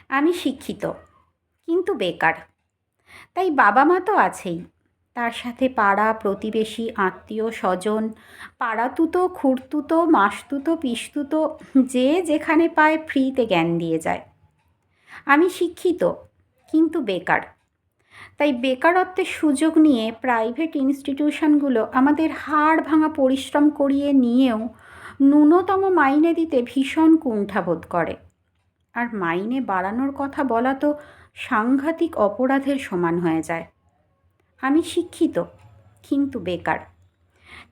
আমি শিক্ষিত, কিন্তু বেকার। তাই বাবা মা তো আছেই, তার সাথে পাড়া প্রতিবেশী আত্মীয় স্বজন, পাড়াতুতো খুড়তুতো মাসতুতো পিসতুতো, যে যেখানে পায় ফ্রিতে জ্ঞান দিয়ে যায়। আমি শিক্ষিত, কিন্তু বেকার। তাই বেকারত্বের সুযোগ নিয়ে প্রাইভেট ইনস্টিটিউশনগুলো আমাদের হাড় ভাঙা পরিশ্রম করিয়ে নিয়েও ন্যূনতম মাইনে দিতে ভীষণ কুণ্ঠাবোধ করে। আর মাইনে বাড়ানোর কথা বলা তো সাংঘাতিক অপরাধের সমান হয়ে যায়। আমি শিক্ষিত, কিন্তু বেকার।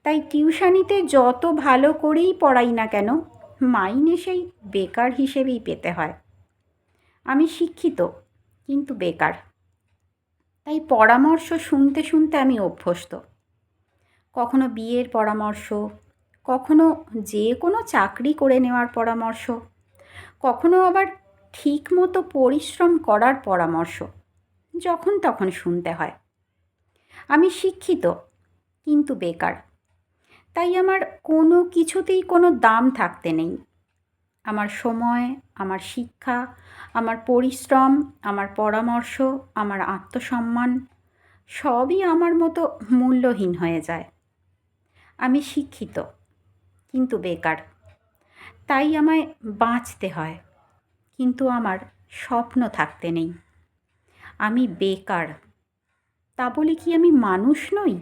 তাই টিউশনিতে যত ভালো করেই পড়াই না কেন, মাইনে সেই বেকার হিসেবেই পেতে হয়। আমি শিক্ষিত, কিন্তু বেকার। তাই পরামর্শ শুনতে শুনতে আমি অভ্যস্ত। কখনো বিয়ের পরামর্শ, কখনো যে কোনো চাকরি করে নেওয়ার পরামর্শ, কখনো আবার ঠিকমতো পরিশ্রম করার পরামর্শ, যখন তখন শুনতে হয়। আমি শিক্ষিত, কিন্তু বেকার। তাই আমার কোনো কিছুতেই কোনো দাম থাকতে নেই। আমার সময়, আমার শিক্ষা, আমার পরিশ্রম, আমার পরামর্শ, আমার আত্মসম্মান সবই আমার মতো মূল্যহীন হয়ে যায়। আমি শিক্ষিত, কিন্তু বেকার। তাই আমায় বাঁচতে হয়, কিন্তু আমার স্বপ্ন থাকতে নেই। আমি বেকার, তা বলে কি আমি মানুষ নই?